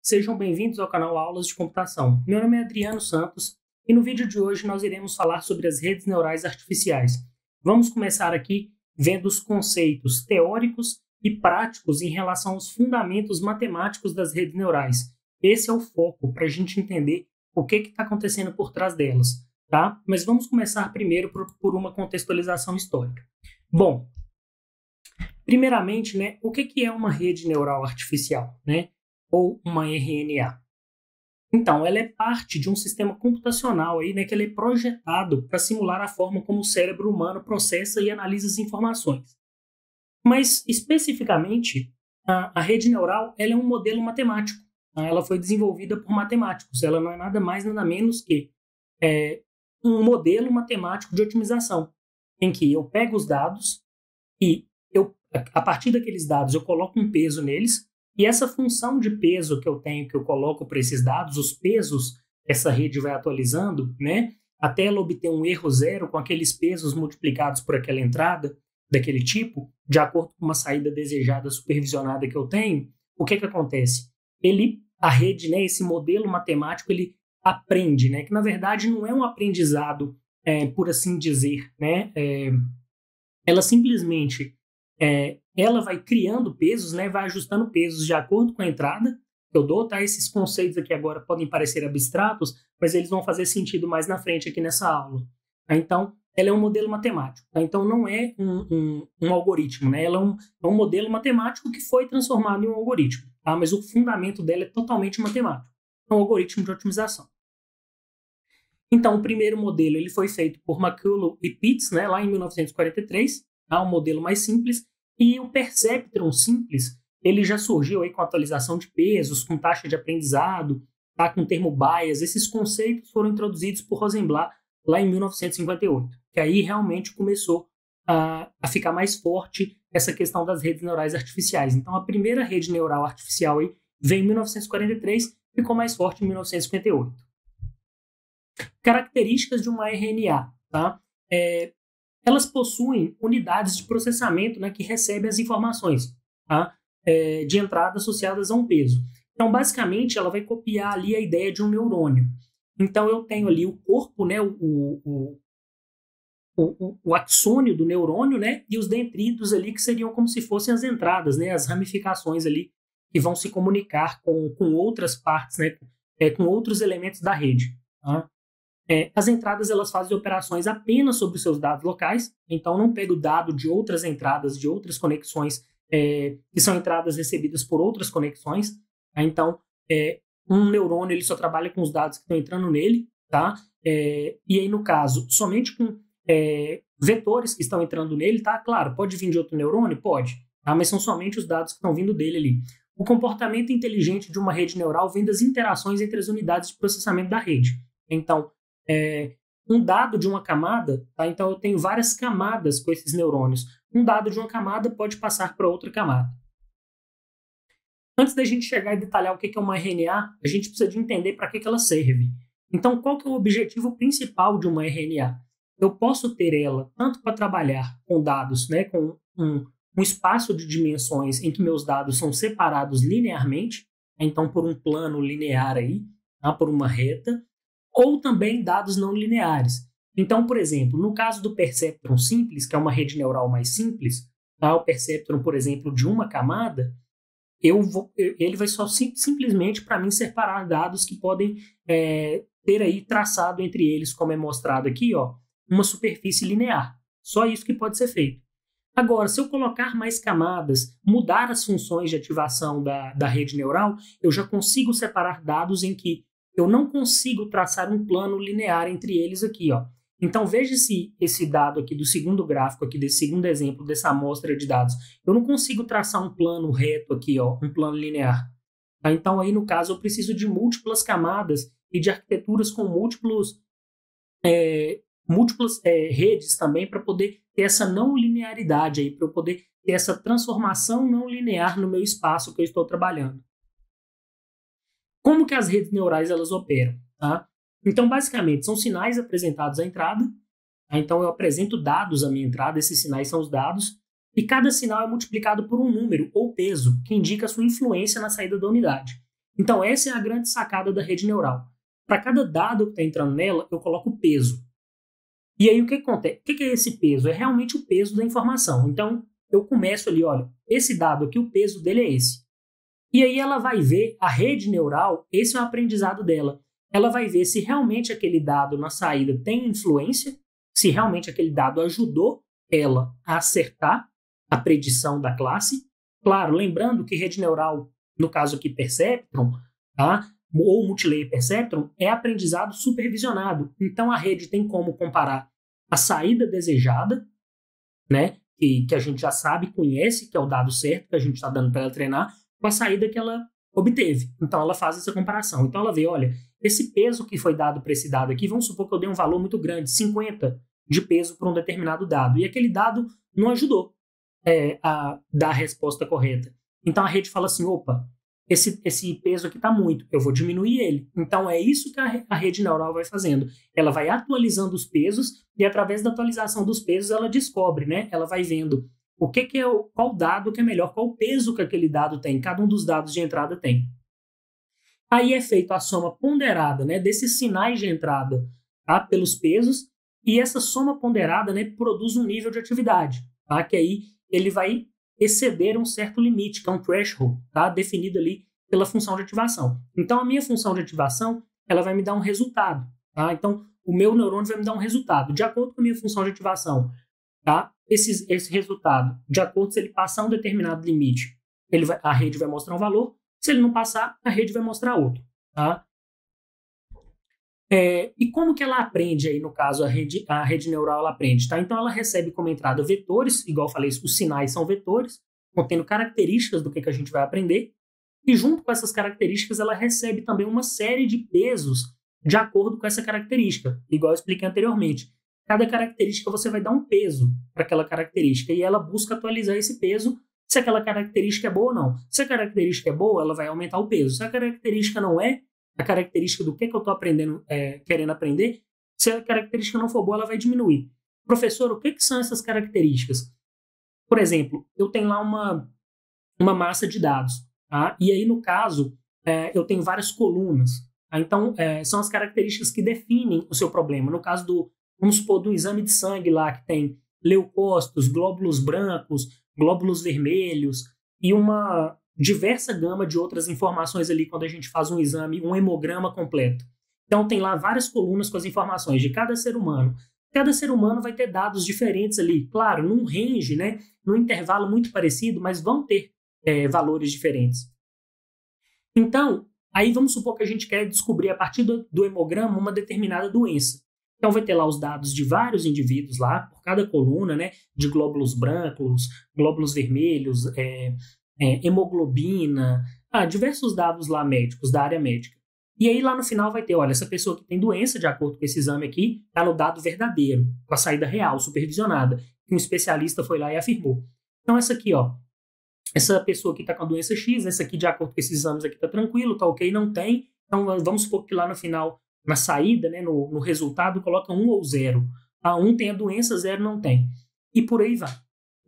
Sejam bem-vindos ao canal Aulas de Computação. Meu nome é Adriano Santos e no vídeo de hoje nós iremos falar sobre as redes neurais artificiais. Vamos começar aqui vendo os conceitos teóricos e práticos em relação aos fundamentos matemáticos das redes neurais. Esse é o foco para a gente entender o que está acontecendo por trás delas, tá? Mas vamos começar primeiro por uma contextualização histórica. Bom, primeiramente, o que é uma rede neural artificial, ou uma RNA? Então, ela é parte de um sistema computacional aí, que ele é projetado para simular a forma como o cérebro humano processa e analisa as informações. Mas, especificamente, a rede neural ela é um modelo matemático. Tá? Ela foi desenvolvida por matemáticos. Ela não é nada mais, nada menos que um modelo matemático de otimização, em que eu pego os dados e a partir daqueles dados eu coloco um peso neles, e essa função de peso que eu tenho, que eu coloco para esses dados, os pesos que essa rede vai atualizando, até ela obter um erro zero com aqueles pesos multiplicados por aquela entrada daquele tipo, de acordo com uma saída desejada supervisionada que eu tenho, o que acontece? A rede, esse modelo matemático, ele aprende, que na verdade não é um aprendizado, por assim dizer, ela simplesmente ela vai criando pesos, vai ajustando pesos de acordo com a entrada que eu dou, tá? Esses conceitos aqui agora podem parecer abstratos, mas eles vão fazer sentido mais na frente aqui nessa aula. Tá? Então, ela é um modelo matemático, tá? Então não é um algoritmo, Ela é um modelo matemático que foi transformado em um algoritmo, tá? Mas o fundamento dela é totalmente matemático. É um algoritmo de otimização. Então, o primeiro modelo ele foi feito por McCulloch e Pitts, lá em 1943, tá? Um modelo mais simples. E o perceptron simples, ele já surgiu aí com atualização de pesos, com taxa de aprendizado, tá? Com termo bias. Esses conceitos foram introduzidos por Rosenblatt lá em 1958, que aí realmente começou a ficar mais forte essa questão das redes neurais artificiais. Então, a primeira rede neural artificial aí veio em 1943, ficou mais forte em 1958. Características de uma RNA, tá? Elas possuem unidades de processamento que recebem as informações, tá? De entrada associadas a um peso. Então, basicamente, ela vai copiar ali a ideia de um neurônio. Então, eu tenho ali o corpo, o axônio do neurônio, e os dendritos ali que seriam como se fossem as entradas, as ramificações ali que vão se comunicar com outras partes, com outros elementos da rede. Tá? As entradas elas fazem operações apenas sobre os seus dados locais, então não pego dado de outras entradas, de outras conexões, que são entradas recebidas por outras conexões. Tá? Então, um neurônio ele só trabalha com os dados que estão entrando nele, tá? E aí, no caso, somente com vetores que estão entrando nele, tá? Claro, pode vir de outro neurônio? Pode, tá? Mas são somente os dados que estão vindo dele ali. O comportamento inteligente de uma rede neural vem das interações entre as unidades de processamento da rede. Então, um dado de uma camada, tá? Então eu tenho várias camadas com esses neurônios. Um dado de uma camada pode passar para outra camada. Antes da gente chegar e detalhar o que é uma RNA, a gente precisa de entender para que ela serve. Então, qual que é o objetivo principal de uma RNA? Eu posso ter ela tanto para trabalhar com dados, com um espaço de dimensões em que meus dados são separados linearmente, então por um plano linear aí, tá? Por uma reta, ou também dados não lineares. Então, por exemplo, no caso do perceptron simples, que é uma rede neural mais simples, tá? O perceptron, por exemplo, de uma camada, ele vai só simplesmente para mim separar dados que podem ter aí traçado entre eles, como é mostrado aqui, uma superfície linear. Só isso que pode ser feito. Agora, se eu colocar mais camadas, mudar as funções de ativação da rede neural, eu já consigo separar dados em que eu não consigo traçar um plano linear entre eles aqui, Então, veja se esse dado aqui do segundo gráfico, aqui desse segundo exemplo, dessa amostra de dados, eu não consigo traçar um plano reto aqui, um plano linear. Tá? Então, aí no caso, eu preciso de múltiplas camadas e de arquiteturas com múltiplas redes também para poder ter essa não linearidade aí, para eu poder ter essa transformação não linear no meu espaço que eu estou trabalhando. Como que as redes neurais elas operam? Tá? Então, basicamente, são sinais apresentados à entrada. Tá? Então, eu apresento dados à minha entrada, esses sinais são os dados, e cada sinal é multiplicado por um número ou peso, que indica a sua influência na saída da unidade. Então, essa é a grande sacada da rede neural. Para cada dado que está entrando nela, eu coloco peso. E aí, o que acontece? O que é esse peso? É realmente o peso da informação. Então, eu começo ali, olha, esse dado aqui, o peso dele é esse. E aí ela vai ver, a rede neural, esse é o aprendizado dela. Ela vai ver se realmente aquele dado na saída tem influência, se realmente aquele dado ajudou ela a acertar a predição da classe. Claro, lembrando que rede neural, no caso aqui Perceptron, tá? Ou Multilayer Perceptron, é aprendizado supervisionado. Então a rede tem como comparar a saída desejada, né? Que a gente já sabe, conhece, que é o dado certo que a gente está dando para ela treinar, com a saída que ela obteve. Então ela faz essa comparação. Então ela vê, olha, esse peso que foi dado para esse dado aqui, vamos supor que eu dei um valor muito grande, 50 de peso para um determinado dado, e aquele dado não ajudou a dar a resposta correta. Então a rede fala assim, opa, esse peso aqui está muito, eu vou diminuir ele. Então é isso que a rede neural vai fazendo. Ela vai atualizando os pesos e através da atualização dos pesos ela descobre, né? Ela vai vendo o que é qual dado que é melhor, qual o peso que aquele dado tem, cada um dos dados de entrada tem. Aí é feita a soma ponderada, né, desses sinais de entrada, tá, pelos pesos, e essa soma ponderada, né, produz um nível de atividade, tá, que aí ele vai exceder um certo limite, que é um threshold, tá, definido ali pela função de ativação. Então a minha função de ativação, ela vai me dar um resultado, tá? Então o meu neurônio vai me dar um resultado de acordo com a minha função de ativação. Tá? Esse resultado, de acordo se ele passar um determinado limite, a rede vai mostrar um valor. Se ele não passar, a rede vai mostrar outro. Tá? E como que ela aprende aí, no caso, a rede neural ela aprende? Tá? Então ela recebe como entrada vetores, igual eu falei, os sinais são vetores, contendo características do que a gente vai aprender, e junto com essas características ela recebe também uma série de pesos de acordo com essa característica, igual eu expliquei anteriormente. Cada característica você vai dar um peso para aquela característica e ela busca atualizar esse peso se aquela característica é boa ou não. Se a característica é boa, ela vai aumentar o peso. Se a característica não é, a característica do que eu estou aprendendo, querendo aprender, se a característica não for boa, ela vai diminuir. Professor, o que são essas características? Por exemplo, eu tenho lá uma massa de dados, tá? E aí, no caso, eu tenho várias colunas. Tá? Então, são as características que definem o seu problema. No caso vamos supor, do exame de sangue lá, que tem leucócitos, glóbulos brancos, glóbulos vermelhos e uma diversa gama de outras informações ali quando a gente faz um exame, um hemograma completo. Então tem lá várias colunas com as informações de cada ser humano. Cada ser humano vai ter dados diferentes ali, claro, num range, né, num intervalo muito parecido, mas vão ter valores diferentes. Então, aí vamos supor que a gente quer descobrir a partir do hemograma uma determinada doença. Então vai ter lá os dados de vários indivíduos lá, por cada coluna, né, de glóbulos brancos, glóbulos vermelhos, hemoglobina, diversos dados lá médicos, da área médica. E aí lá no final vai ter, olha, essa pessoa que tem doença, de acordo com esse exame aqui, está no dado verdadeiro, com a saída real, supervisionada, que um especialista foi lá e afirmou. Então essa aqui, ó, essa pessoa que está com a doença X, essa aqui de acordo com esses exames aqui está tranquilo, tá ok, não tem. Então vamos supor que lá no final, na saída, né, no resultado, coloca 1 ou 0. 1 tem a doença, 0 não tem. E por aí vai.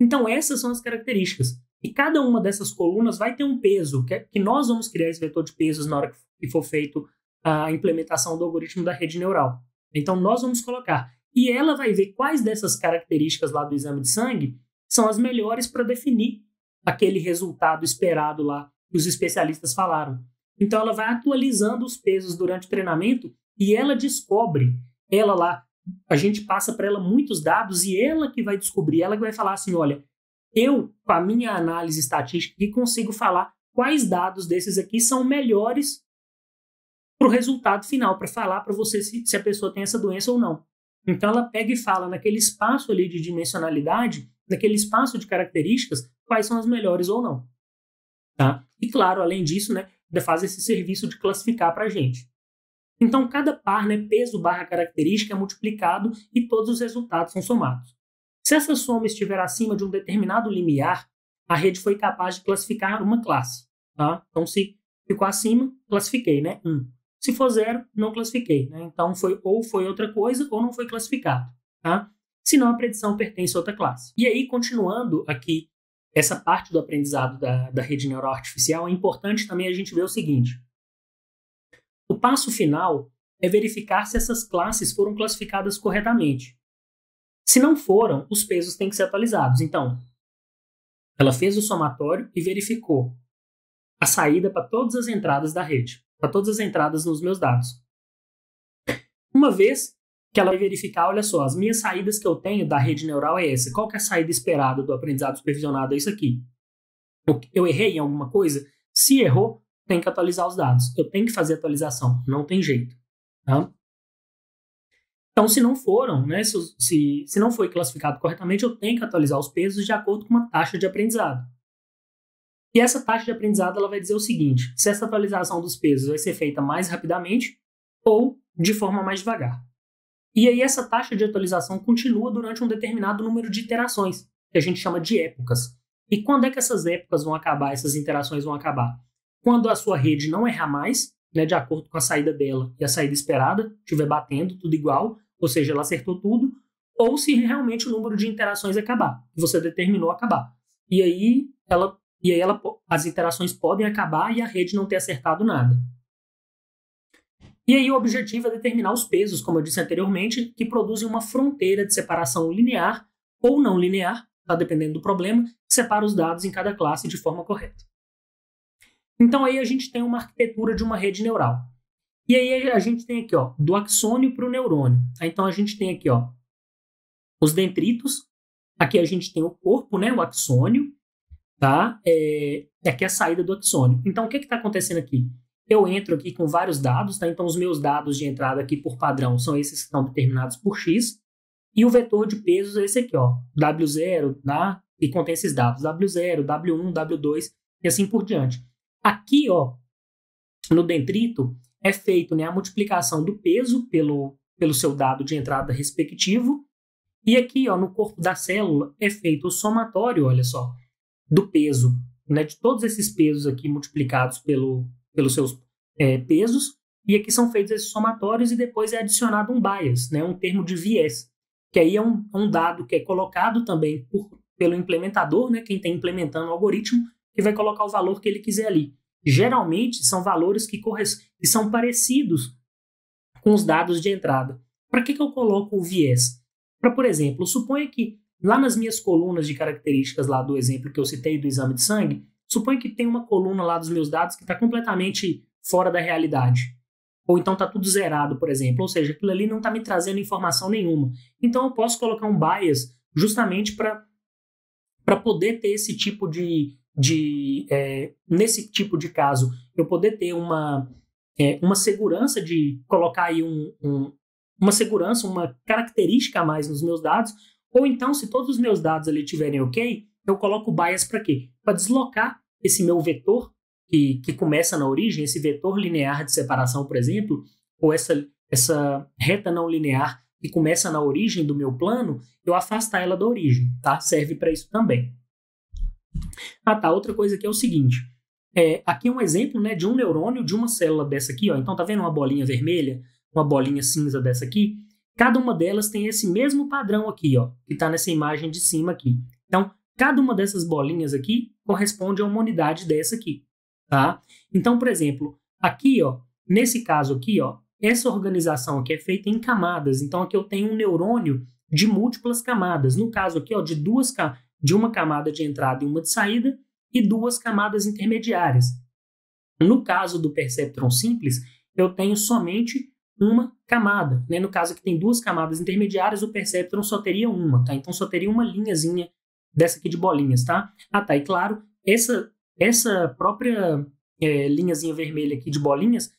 Então essas são as características. E cada uma dessas colunas vai ter um peso, que nós vamos criar esse vetor de pesos na hora que for feito a implementação do algoritmo da rede neural. Então nós vamos colocar. E ela vai ver quais dessas características lá do exame de sangue são as melhores para definir aquele resultado esperado lá que os especialistas falaram. Então ela vai atualizando os pesos durante o treinamento e ela descobre, ela lá, a gente passa para ela muitos dados e ela que vai descobrir, ela que vai falar assim, olha, eu, com a minha análise estatística, consigo falar quais dados desses aqui são melhores para o resultado final, para falar para você se a pessoa tem essa doença ou não. Então ela pega e fala naquele espaço ali de dimensionalidade, naquele espaço de características, quais são as melhores ou não. Tá? E claro, além disso, né, faz esse serviço de classificar para a gente. Então cada par, né, peso barra característica é multiplicado e todos os resultados são somados. Se essa soma estiver acima de um determinado limiar, a rede foi capaz de classificar uma classe. Tá? Então, se ficou acima, classifiquei, né? 1. Se for 0, não classifiquei. Né? Então, foi outra coisa ou não foi classificado. Tá? Senão, a predição pertence a outra classe. E aí, continuando aqui, essa parte do aprendizado da rede neural artificial, é importante também a gente ver o seguinte. O passo final é verificar se essas classes foram classificadas corretamente. Se não foram, os pesos têm que ser atualizados. Então, ela fez o somatório e verificou a saída para todas as entradas da rede, para todas as entradas nos meus dados. Uma vez que ela vai verificar, olha só, as minhas saídas que eu tenho da rede neural é essa. Qual que é a saída esperada do aprendizado supervisionado? É isso aqui. Eu errei em alguma coisa? Se errou, tem que atualizar os dados. Eu tenho que fazer atualização, não tem jeito. Tá? Então, se não foram, né, se não foi classificado corretamente, eu tenho que atualizar os pesos de acordo com uma taxa de aprendizado. E essa taxa de aprendizado ela vai dizer o seguinte, se essa atualização dos pesos vai ser feita mais rapidamente ou de forma mais devagar. E aí essa taxa de atualização continua durante um determinado número de iterações, que a gente chama de épocas. E quando é que essas épocas vão acabar, essas interações vão acabar? Quando a sua rede não errar mais, né, de acordo com a saída dela e a saída esperada, estiver batendo tudo igual, ou seja, ela acertou tudo, ou se realmente o número de interações acabar, que você determinou acabar. E aí as interações podem acabar e a rede não ter acertado nada. E aí o objetivo é determinar os pesos, como eu disse anteriormente, que produzem uma fronteira de separação linear ou não linear, tá, dependendo do problema, que separa os dados em cada classe de forma correta. Então aí a gente tem uma arquitetura de uma rede neural. E aí a gente tem aqui, ó, do axônio para o neurônio. Então a gente tem aqui, ó, os dendritos. Aqui a gente tem o corpo, né, o axônio, tá? Aqui é a saída do axônio. Então o que está acontecendo aqui? Eu entro aqui com vários dados, tá? Então os meus dados de entrada aqui por padrão são esses que estão determinados por X. E o vetor de pesos é esse aqui, ó, W0, tá? E contém esses dados, W0, W1, W2 e assim por diante. Aqui, ó, no dendrito, é feito, né, a multiplicação do peso pelo seu dado de entrada respectivo. E aqui, ó, no corpo da célula, é feito o somatório, olha só, do peso, né, de todos esses pesos aqui multiplicados pelos seus pesos. E aqui são feitos esses somatórios e depois é adicionado um bias, né, um termo de viés, que aí é um dado que é colocado também pelo implementador, né, quem está implementando o algoritmo, que vai colocar o valor que ele quiser ali. Geralmente, são valores que são parecidos com os dados de entrada. Para que eu coloco o viés? Para, por exemplo, suponha que lá nas minhas colunas de características lá do exemplo que eu citei do exame de sangue, suponha que tem uma coluna lá dos meus dados que está completamente fora da realidade. Ou então está tudo zerado, por exemplo. Ou seja, aquilo ali não está me trazendo informação nenhuma. Então eu posso colocar um bias justamente para poder ter esse tipo nesse tipo de caso, eu poder ter uma segurança de colocar aí uma segurança, uma característica a mais nos meus dados, ou então, se todos os meus dados ali estiverem ok, eu coloco o bias para quê? Para deslocar esse meu vetor que começa na origem, esse vetor linear de separação, por exemplo, ou essa reta não linear que começa na origem do meu plano, eu afastar ela da origem, tá? Serve para isso também. Ah, tá. Outra coisa aqui é o seguinte. Aqui é um exemplo, né, de um neurônio de uma célula dessa aqui, ó. Então, tá vendo uma bolinha vermelha, uma bolinha cinza dessa aqui? Cada uma delas tem esse mesmo padrão aqui, ó, que está nessa imagem de cima aqui. Então, cada uma dessas bolinhas aqui corresponde a uma unidade dessa aqui, tá? Então, por exemplo, aqui, ó, nesse caso aqui, ó, essa organização aqui é feita em camadas. Então, aqui eu tenho um neurônio de múltiplas camadas. No caso aqui, ó, de uma camada de entrada e uma de saída, e duas camadas intermediárias. No caso do perceptron simples, eu tenho somente uma camada, né? No caso aqui tem duas camadas intermediárias, o perceptron só teria uma, tá? Então só teria uma linhazinha dessa aqui de bolinhas, tá? Ah, tá, e claro, essa própria linhazinha vermelha aqui de bolinhas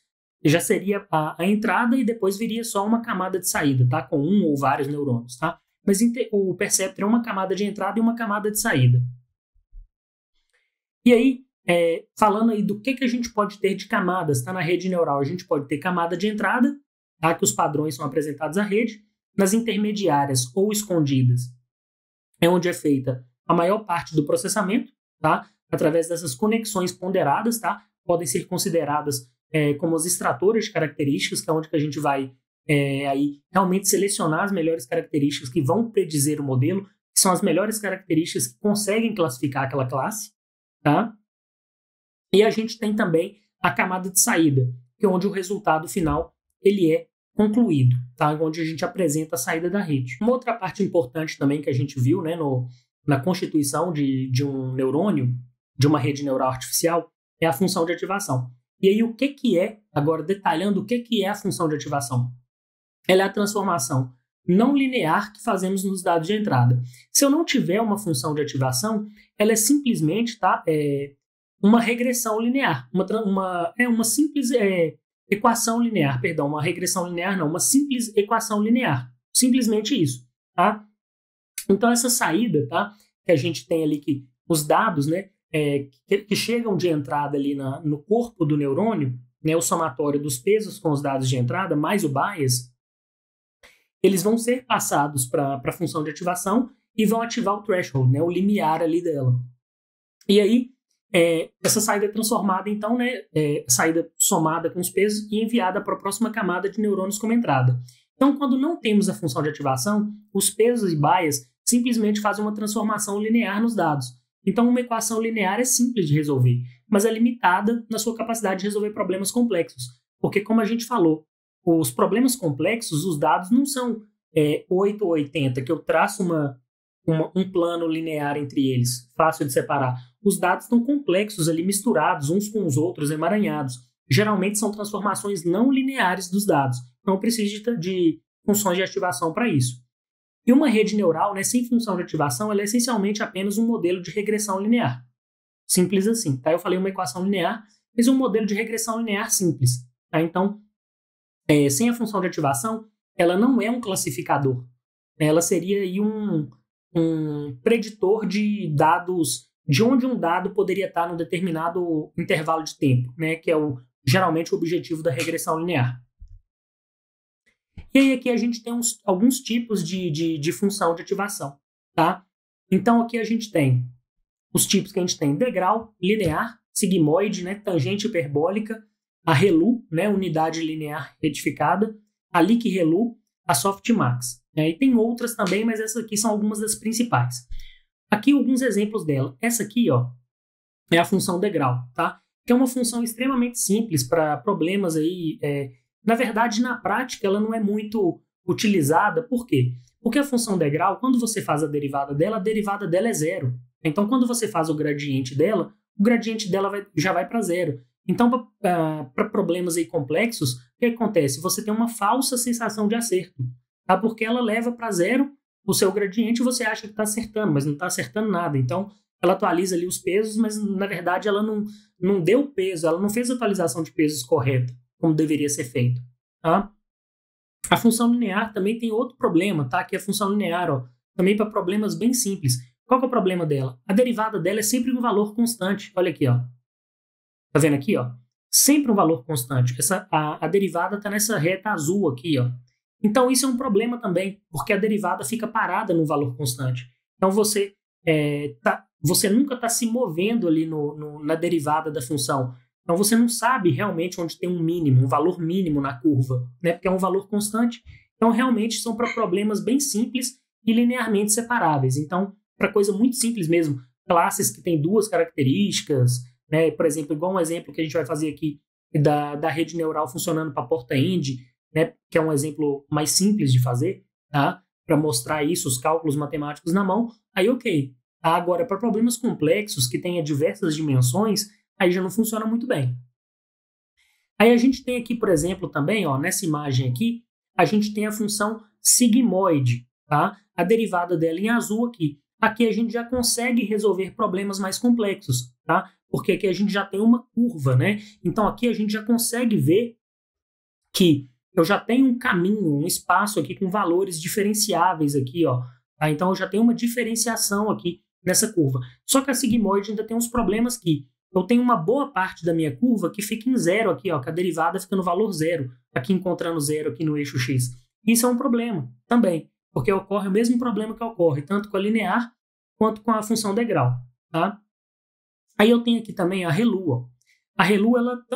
já seria a entrada e depois viria só uma camada de saída, tá? Com um ou vários neurônios, tá? Mas o perceptron é uma camada de entrada e uma camada de saída. E aí, falando aí do que a gente pode ter de camadas, tá? Na rede neural, a gente pode ter camada de entrada, tá? Que os padrões são apresentados à rede. Nas intermediárias ou escondidas, é onde é feita a maior parte do processamento, tá? Através dessas conexões ponderadas, tá? Podem ser consideradas como os extratores de características, que é onde que a gente vai aí realmente selecionar as melhores características que vão predizer o modelo, que são as melhores características que conseguem classificar aquela classe, tá? E a gente tem também a camada de saída, que é onde o resultado final ele é concluído, tá? Onde a gente apresenta a saída da rede. Uma outra parte importante também que a gente viu, né, na constituição de um neurônio, de uma rede neural artificial, é a função de ativação. E aí o que é, agora detalhando o que é a função de ativação? Ela é a transformação não linear que fazemos nos dados de entrada. Se eu não tiver uma função de ativação, ela é simplesmente uma regressão linear, uma simples equação linear, perdão, uma regressão linear não, uma simples equação linear, simplesmente isso, tá? Então essa saída, tá, que a gente tem ali que os dados, né, que chegam de entrada ali no corpo do neurônio, né, o somatório dos pesos com os dados de entrada, mais o bias, eles vão ser passados para a função de ativação e vão ativar o threshold, né, o limiar ali dela. E aí, essa saída é transformada, então, né, saída somada com os pesos e enviada para a próxima camada de neurônios como entrada. Então, quando não temos a função de ativação, os pesos e bias simplesmente fazem uma transformação linear nos dados. Então, uma equação linear é simples de resolver, mas é limitada na sua capacidade de resolver problemas complexos. Porque, como a gente falou, os problemas complexos, os dados não são 8 ou 80, que eu traço um plano linear entre eles, fácil de separar. Os dados estão complexos ali, misturados uns com os outros, emaranhados. Geralmente são transformações não lineares dos dados. Então, eu preciso de funções de ativação para isso. E uma rede neural, né, sem função de ativação, ela é essencialmente apenas um modelo de regressão linear. Simples assim. Tá? Eu falei uma equação linear, mas um modelo de regressão linear simples. Tá? Então, sem a função de ativação, ela não é um classificador. Ela seria aí um preditor de dados, de onde um dado poderia estar num determinado intervalo de tempo, né, que é geralmente o objetivo da regressão linear. E aí aqui a gente tem alguns tipos de função de ativação, tá? Então aqui a gente tem os tipos que a gente tem: degrau, linear, sigmoide, né, tangente hiperbólica, a ReLU, né, unidade linear retificada, a Liq-ReLU, a softmax. E tem outras também, mas essas aqui são algumas das principais. Aqui alguns exemplos dela. Essa aqui, ó, é a função degrau, tá? Que é uma função extremamente simples para problemas aí. Na verdade, na prática, ela não é muito utilizada. Por quê? Porque a função degrau, quando você faz a derivada dela é zero. Então, quando você faz o gradiente dela já vai para zero. Então, para problemas aí complexos, o que acontece? Você tem uma falsa sensação de acerto, tá? Porque ela leva para zero o seu gradiente e você acha que está acertando, mas não está acertando nada. Então, ela atualiza ali os pesos, mas na verdade ela não deu peso, ela não fez a atualização de pesos correta, como deveria ser feito. Tá? A função linear também tem outro problema, tá? Que é a função linear, ó, também para problemas bem simples. Qual que é o problema dela? A derivada dela é sempre um valor constante. Olha aqui, ó. Tá vendo aqui, ó? Sempre um valor constante. A derivada está nessa reta azul aqui, ó. Então isso é um problema também, porque a derivada fica parada no valor constante. Então você nunca está se movendo ali na derivada da função. Então você não sabe realmente onde tem um mínimo, um valor mínimo na curva, né? Porque é um valor constante. Então realmente são para problemas bem simples e linearmente separáveis. Então, para coisa muito simples mesmo, classes que têm duas características, né? Por exemplo, igual um exemplo que a gente vai fazer aqui da rede neural funcionando para porta-end, né? Que é um exemplo mais simples de fazer, tá? Para mostrar isso, os cálculos matemáticos na mão, aí ok. Agora, para problemas complexos que tenha diversas dimensões, aí já não funciona muito bem. Aí a gente tem aqui, por exemplo, também, ó, nessa imagem aqui, a gente tem a função sigmoide, tá? A derivada dela em azul aqui. Aqui a gente já consegue resolver problemas mais complexos, tá? Porque aqui a gente já tem uma curva, né? Então aqui a gente já consegue ver que eu já tenho um caminho, um espaço aqui com valores diferenciáveis aqui, ó. Tá? Então eu já tenho uma diferenciação aqui nessa curva. Só que a sigmoide ainda tem uns problemas que eu tenho uma boa parte da minha curva que fica em zero aqui, ó, que a derivada fica no valor zero, aqui encontrando zero aqui no eixo x. Isso é um problema também, porque ocorre o mesmo problema que ocorre tanto com a linear quanto com a função degrau, tá? Aí eu tenho aqui também a ReLU, ó. A ReLU,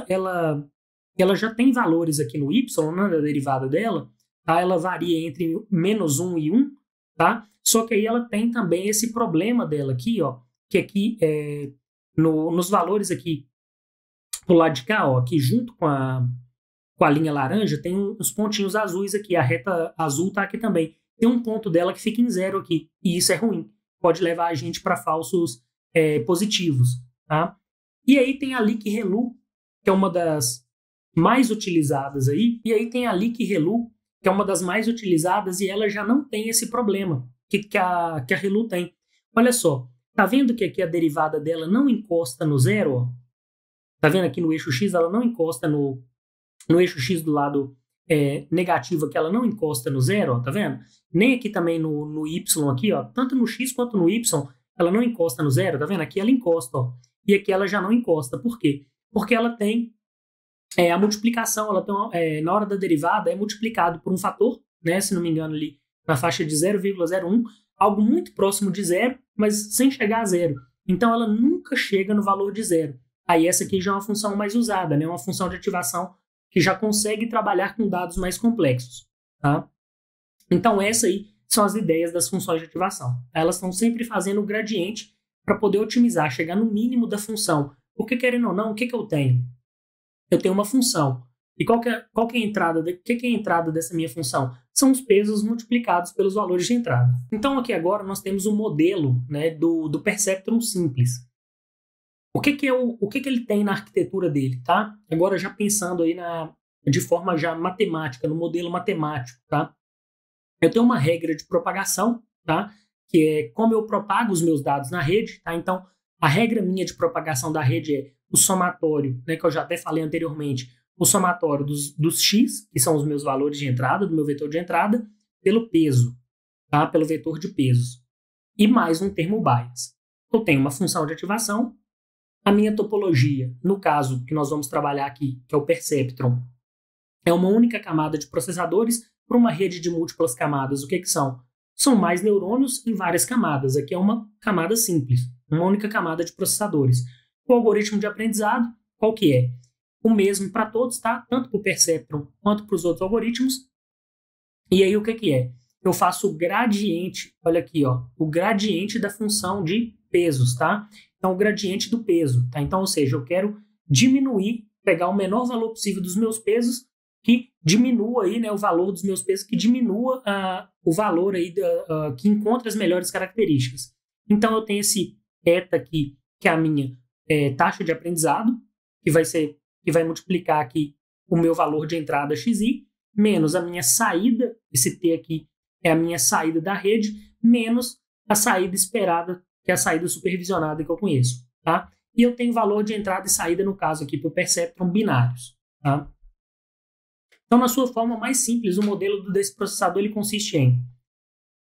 ela já tem valores aqui no y, né, da derivada dela, tá? Ela varia entre -1 e 1, tá? Só que aí ela tem também esse problema dela aqui, ó, que aqui nos valores aqui pro lado de cá, ó, aqui junto com a com a linha laranja, tem uns pontinhos azuis aqui, a reta azul está aqui também. Tem um ponto dela que fica em 0 aqui, e isso é ruim. Pode levar a gente para falsos positivos. Tá? E aí tem a Liq-ReLU, que é uma das mais utilizadas aí, e aí tem a Liq-ReLU, que é uma das mais utilizadas, e ela já não tem esse problema que a ReLU tem. Olha só, tá vendo que aqui a derivada dela não encosta no 0? Ó? Tá vendo aqui no eixo X, ela não encosta no eixo X do lado negativo, aqui ela não encosta no 0, ó, tá vendo? Nem aqui também no Y, aqui, ó, tanto no X quanto no Y, ela não encosta no 0, tá vendo? Aqui ela encosta, ó, e aqui ela já não encosta. Por quê? Porque ela tem a multiplicação, ela tem na hora da derivada é multiplicado por um fator, né, se não me engano ali, na faixa de 0,01, algo muito próximo de 0, mas sem chegar a 0. Então ela nunca chega no valor de 0. Aí essa aqui já é uma função mais usada, né, uma função de ativação que já consegue trabalhar com dados mais complexos. Tá? Então essas aí são as ideias das funções de ativação. Elas estão sempre fazendo o gradiente para poder otimizar, chegar no mínimo da função. Porque querendo ou não, o que eu tenho? Eu tenho uma função. E qual que é a entrada? O que é a entrada dessa minha função? São os pesos multiplicados pelos valores de entrada. Então aqui agora nós temos um modelo, né, do Perceptron simples. O que ele tem na arquitetura dele, tá? Agora já pensando aí de forma já matemática, no modelo matemático, tá? Eu tenho uma regra de propagação, tá? Que é como eu propago os meus dados na rede, tá? Então, a regra minha de propagação da rede é o somatório, né? Que eu já até falei anteriormente, o somatório dos x, que são os meus valores de entrada, do meu vetor de entrada, pelo peso, tá? Pelo vetor de pesos. E mais um termo bias. Eu tenho uma função de ativação. A minha topologia, no caso que nós vamos trabalhar aqui, que é o Perceptron, é uma única camada de processadores para uma rede de múltiplas camadas. O que são? São mais neurônios em várias camadas. Aqui é uma camada simples, uma única camada de processadores. O algoritmo de aprendizado, qual que é? O mesmo para todos, tá? Tanto para o Perceptron quanto para os outros algoritmos. E aí o que é? Eu faço o gradiente, olha aqui, ó, o gradiente da função de pesos, tá? Então, o gradiente do peso, tá? Então, ou seja, eu quero diminuir, pegar o menor valor possível dos meus pesos, que diminua aí, né, o valor dos meus pesos, que diminua o valor aí, que encontra as melhores características. Então, eu tenho esse eta aqui, que é a minha taxa de aprendizado, que vai multiplicar aqui o meu valor de entrada xi, menos a minha saída, esse t aqui é a minha saída da rede, menos a saída esperada, que é a saída supervisionada que eu conheço, tá? E eu tenho valor de entrada e saída, no caso aqui, para o Perceptron binários, tá? Então, na sua forma mais simples, o modelo desse processador ele consiste em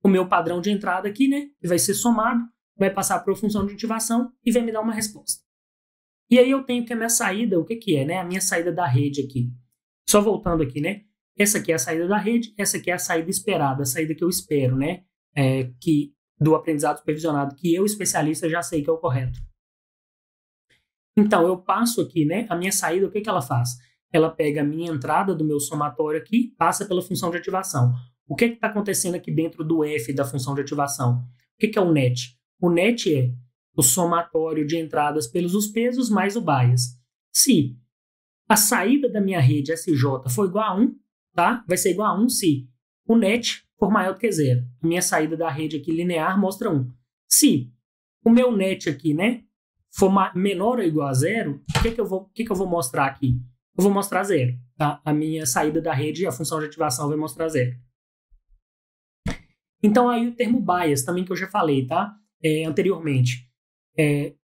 o meu padrão de entrada aqui, né? Que vai ser somado, vai passar para a função de ativação e vai me dar uma resposta. E aí eu tenho que a minha saída, o que é, né? A minha saída da rede aqui. Só voltando aqui, né? Essa aqui é a saída da rede, essa aqui é a saída esperada, a saída que eu espero, né? Do aprendizado supervisionado, que eu, especialista, já sei que é o correto. Então, eu passo aqui, né? A minha saída, o que ela faz? Ela pega a minha entrada do meu somatório aqui, passa pela função de ativação. O que está acontecendo aqui dentro do F da função de ativação? O que é o net? O net é o somatório de entradas pelos os pesos mais o bias. Se a saída da minha rede SJ for igual a 1, tá? Vai ser igual a 1 se o net for maior do que 0. A minha saída da rede aqui linear mostra 1. Se o meu net aqui, né, for menor ou igual a 0, o que eu vou mostrar aqui? Eu vou mostrar 0. Tá? A minha saída da rede, a função de ativação vai mostrar 0. Então aí o termo bias também que eu já falei, tá? Anteriormente.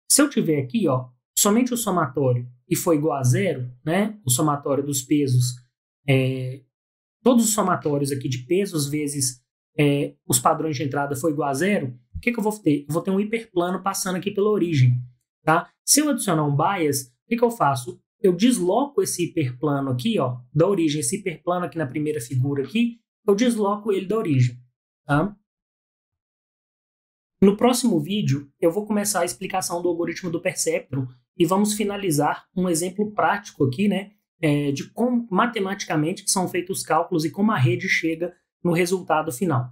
Se eu tiver aqui, ó, somente o somatório e for igual a 0, né? O somatório dos pesos, todos os somatórios aqui de pesos vezes os padrões de entrada for igual a 0, o que eu vou ter? Eu vou ter um hiperplano passando aqui pela origem, tá? Se eu adicionar um bias, o que eu faço? Eu desloco esse hiperplano aqui, ó, da origem, esse hiperplano aqui na primeira figura aqui, eu desloco ele da origem, tá? No próximo vídeo, eu vou começar a explicação do algoritmo do Perceptron e vamos finalizar um exemplo prático aqui, né, de como matematicamente são feitos os cálculos e como a rede chega no resultado final.